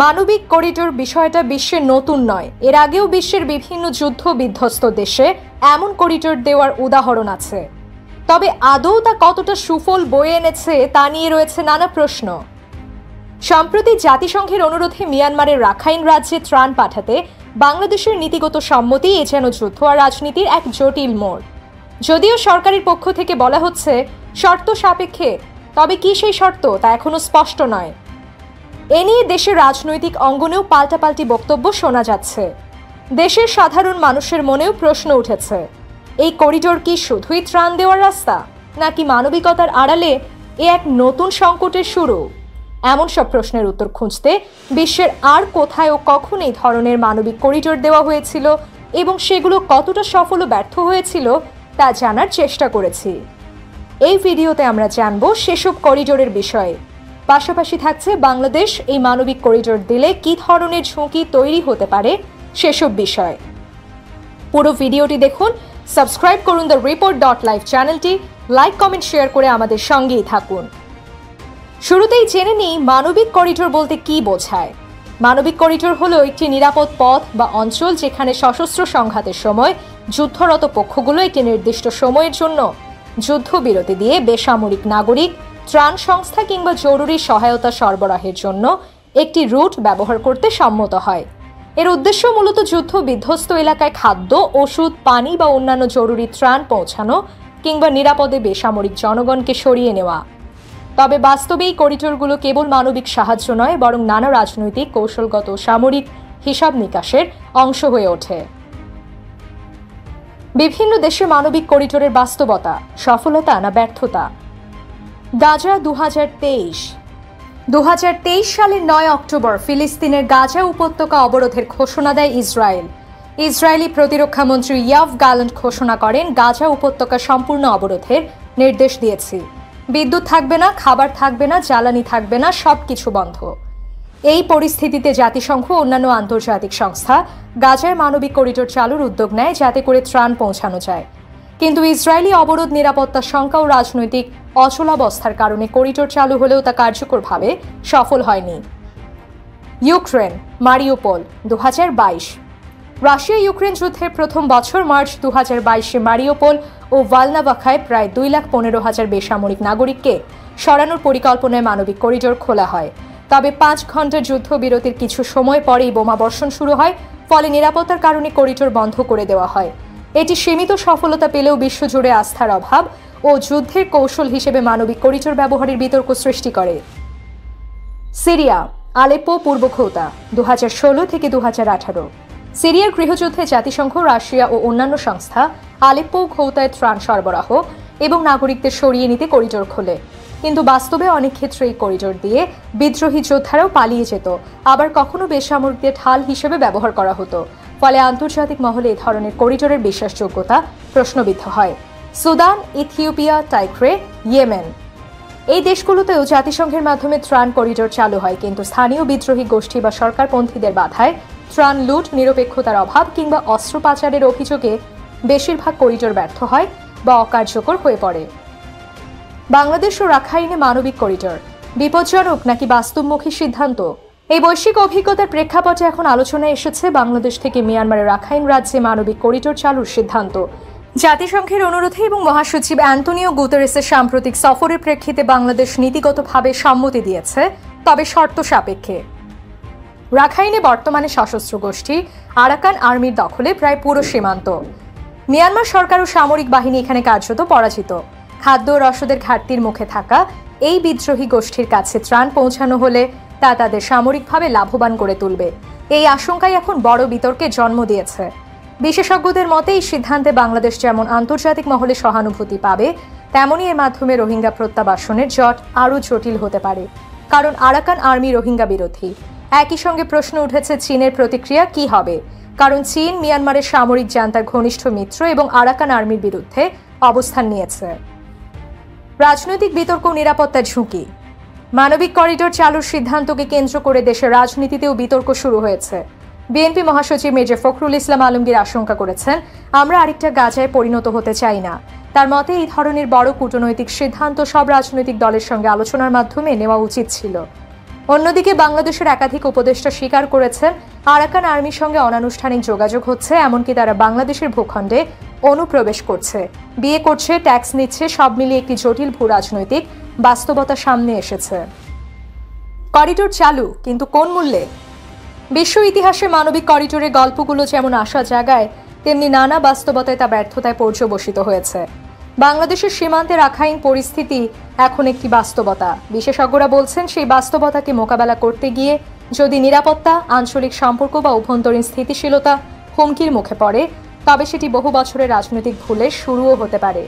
মানবিক করিডোর বিষয়টা বিশ্বের নতুন নয়। এর আগেও বিশ্বের বিভিন্ন যুদ্ধ বিধ্বস্ত দেশে এমন করিডোর দেওয়ার উদাহরণ আছে। তবে আদৌ তা কতটা সুফল বয়ে এনেছে তা নিয়ে রয়েছে নানা প্রশ্ন। সম্প্রতি জাতিসংঘের অনুরোধে মিয়ানমারের রাখাইন রাজ্যে ত্রাণ পাঠাতে বাংলাদেশের নীতিগত সম্মতি এ যেন যুদ্ধ আর রাজনীতির এক জটিল মোড়। যদিও সরকারের পক্ষ থেকে বলা হচ্ছে শর্ত সাপেক্ষে, তবে কি সেই শর্ত তা এখনো স্পষ্ট নয়। এ নিয়ে দেশের রাজনৈতিক অঙ্গনেও পাল্টাপাল্টি বক্তব্য শোনা যাচ্ছে। দেশের সাধারণ মানুষের মনেও প্রশ্ন উঠেছে, এই করিডোর কি শুধুই ত্রাণ দেওয়ার রাস্তা, নাকি মানবিকতার আড়ালে এ এক নতুন সংকটের শুরু? এমন সব প্রশ্নের উত্তর খুঁজতে বিশ্বের আর কোথায় ও কখন এই ধরনের মানবিক করিডোর দেওয়া হয়েছিল এবং সেগুলো কতটা সফল ও ব্যর্থ হয়েছিল তা জানার চেষ্টা করেছি। এই ভিডিওতে আমরা জানব সেসব করিডোরের বিষয়ে। পাশাপাশি থাকছে বাংলাদেশ এই মানবিক করিডোর দিলে কি ধরনের ঝুঁকি তৈরি হতে পারে সেসব বিষয়। পুরো ভিডিওটি দেখুন, সাবস্ক্রাইব করুন দ্য রিপোর্ট.লাইভ চ্যানেলটি, লাইক কমেন্ট শেয়ার করে আমাদের সঙ্গেই থাকুন। শুরুতেই জেনে নিই মানবিক করিডোর বলতে কি বোঝায়। মানবিক করিডোর হলো একটি নিরাপদ পথ বা অঞ্চল যেখানে সশস্ত্র সংঘাতের সময় যুদ্ধরত পক্ষগুলো একটি নির্দিষ্ট সময়ের জন্য যুদ্ধবিরতি দিয়ে বেসামরিক নাগরিক, ত্রাণ সংস্থা কিংবা জরুরি সহায়তা সরবরাহের জন্য একটি রুট ব্যবহার করতে সম্মত হয়। এর উদ্দেশ্য মূলত যুদ্ধ বিধ্বস্ত এলাকায় খাদ্য, ওষুধ, পানি বা অন্যান্য জরুরি ত্রাণ পৌঁছানো কিংবা নিরাপদে বেসামরিক জনগণকে সরিয়ে নেওয়া। তবে বাস্তবে এই করিডোরগুলো কেবল মানবিক সাহায্য নয়, বরং নানা রাজনৈতিক, কৌশলগত ও সামরিক হিসাব নিকাশের অংশ হয়ে ওঠে। বিভিন্ন দেশে মানবিক করিডোরের বাস্তবতা, সফলতা না ব্যর্থতা। গাজা 2023 সালের 9 অক্টোবর ফিলিস্তিনের গাজা উপত্যকা অবরোধের ঘোষণা দেয় ইসরায়েল। ইসরায়েলি প্রতিরক্ষা মন্ত্রী ইয়াভ গ্যালান্ট ঘোষণা করেন, গাজা উপত্যকা সম্পূর্ণ অবরোধের নির্দেশ দিয়েছি। বিদ্যুৎ থাকবে না, খাবার থাকবে না, জ্বালানি থাকবে না, সবকিছু বন্ধ। এই পরিস্থিতিতে জাতিসংঘ ও অন্যান্য আন্তর্জাতিক সংস্থা গাজায় মানবিক করিডোর চালুর উদ্যোগ নেয় যাতে করে ত্রাণ পৌঁছানো যায়। কিন্তু ইসরায়েলি অবরোধ, নিরাপত্তার শঙ্কা ও রাজনৈতিক অচলাবস্থার কারণে করিডোর চালু হলেও তা কার্যকরভাবে সফল হয়নি। Ukraine, Mariupol 2022। রাশিয়া ইউক্রেন যুদ্ধের প্রথম বছর মার্চ 2022-এ মারিউপোল ও ভালনাভাখায় প্রায় 2,15,000 বেসামরিক নাগরিককে সরানোর পরিকল্পনায় মানবিক করিডোর খোলা হয়। তবে 5 ঘন্টার যুদ্ধবিরতির কিছু সময় পরেই বোমাবর্ষণ শুরু হয়, ফলে নিরাপত্তার কারণে করিডোর বন্ধ করে দেওয়া হয়। এটি সীমিত সফলতা পেলেও বিশ্বজুড়ে আস্থার অভাব ও যুদ্ধের কৌশল হিসেবে মানবিক করিডোর ব্যবহারের বিতর্ক সৃষ্টি করে। সিরিয়া, আলেপ্পো পূর্ব ঘৌতা 2016 থেকে 2018। সিরিয়ার গৃহযুদ্ধে জাতিসংঘ, রাশিয়া ও অন্যান্য সংস্থা আলেপ্পো ঘৌতায় ত্রাণ সরবরাহ এবং নাগরিকদের সরিয়ে নিতে করিডোর খোলে। কিন্তু বাস্তবে অনেক ক্ষেত্রে এই করিডোর দিয়ে বিদ্রোহী যোদ্ধারাও পালিয়ে যেত, আবার কখনো বেসামরিকদের ঢাল হিসেবে ব্যবহার করা হতো। ফলে আন্তর্জাতিক মহলে এই ধরনের করিডোরের বিশ্বাসযোগ্যতা প্রশ্নবিদ্ধ হয়। সুদান, ইথিওপিয়া, টাইগ্রে, ইয়েমেন এই দেশগুলোতেও জাতিসংঘের মাধ্যমে ত্রাণ করিডোর চালু হয়, কিন্তু স্থানীয় বিদ্রোহী গোষ্ঠী বা সরকারপন্থীদের বাধায়, ত্রাণ লুট, নিরপেক্ষতার অভাব কিংবা অস্ত্র পাচারের অভিযোগে বেশিরভাগ করিডোর ব্যর্থ হয় বা অকার্যকর হয়ে পড়ে। বাংলাদেশ ও রাখাইনে মানবিক করিডোর বিপজ্জনক নাকি বাস্তবমুখী সিদ্ধান্ত? এই বৈশ্বিক অভিজ্ঞতার প্রেক্ষাপটে এখন আলোচনায় এসেছে বাংলাদেশ থেকে মিয়ানমারের রাখাইন রাজ্যে মানবিক করিডোর চালুর সিদ্ধান্ত। জাতিসংঘের অনুরোধে এবং মহাসচিব অ্যান্টোনিও গুতেরেসের সাম্প্রতিক সফরের প্রেক্ষিতে বাংলাদেশ নীতিগতভাবে সম্মতি দিয়েছে, তবে শর্ত সাপেক্ষে। রাখাইনে বর্তমানে সশস্ত্র গোষ্ঠী আরাকান আর্মির দখলে প্রায় পুরো সীমান্ত। মিয়ানমার সরকার ও সামরিক বাহিনী এখানে কার্যত পরাজিত। খাদ্য ও রসদের ঘাটতির মুখে থাকা এই বিদ্রোহী গোষ্ঠীর কাছে ত্রাণ পৌঁছানো হলে তা তাদের সামরিকভাবে লাভবান করে তুলবে। এই আশঙ্কাই এখন বড় বিতর্কের জন্ম দিয়েছে। বিশেষজ্ঞদের মতে এই সিদ্ধান্তে বাংলাদেশ যেমন আন্তর্জাতিক মহলে সহানুভূতি পাবে, তেমনই এর মাধ্যমে রোহিঙ্গা প্রত্যাবাসনের জট আরও জটিল হতে পারে, কারণ আরাকান আর্মি রোহিঙ্গা বিরোধী। একই সঙ্গে প্রশ্ন উঠেছে চীনের প্রতিক্রিয়া কি হবে, কারণ চীন মিয়ানমারের সামরিক জান্তার ঘনিষ্ঠ মিত্র এবং আরাকান আর্মির বিরুদ্ধে অবস্থান নিয়েছে। রাজনৈতিক বিতর্ক ও নিরাপত্তার ঝুঁকি। মানবিক করিডোর চালুর সিদ্ধান্তকে কেন্দ্র করে দেশের রাজনীতিতেও বিতর্ক শুরু হয়েছে। বিএনপি মহাসচিব মির্জা ফখরুল ইসলাম আলমগীর আশঙ্কা করেছেন, আমরা আরেকটা গাজায় পরিণত হতে চাই না। তার মতে এই ধরনের বড় কূটনৈতিক সিদ্ধান্ত সব রাজনৈতিক দলের সঙ্গে আলোচনার মাধ্যমে নেওয়া উচিত ছিল। অন্যদিকে বাংলাদেশের একাধিক উপদেষ্টা স্বীকার করেছেন আরাকান আর্মির সঙ্গে অনানুষ্ঠানিক যোগাযোগ হচ্ছে, এমনকি তারা বাংলাদেশের ভূখণ্ডে অনুপ্রবেশ করছে, বিয়ে করছে, ট্যাক্স নিচ্ছে, সব মিলিয়ে একটি জটিল ভূ রাজনৈতিক বাস্তবতা সামনে এসেছে। করিডোর চালু, কিন্তু কোন মূল্যে? বিশ্ব ইতিহাসে মানবিক করিডোরের গল্পগুলো যেমন আশা জাগায়, তেমনি নানা বাস্তবতায় তা ব্যর্থতায় পর্যবসিত হয়েছে। বাংলাদেশের সীমান্তে রাখাইন পরিস্থিতি এখন একটি বাস্তবতা। বিশেষজ্ঞরা বলছেন, সেই বাস্তবতাকে মোকাবেলা করতে গিয়ে যদি নিরাপত্তা, আঞ্চলিক সম্পর্ক বা অভ্যন্তরীণ স্থিতিশীলতা হুমকির মুখে পড়ে, তবে সেটি বহু বছরের রাজনৈতিক ভুলের শুরুও হতে পারে।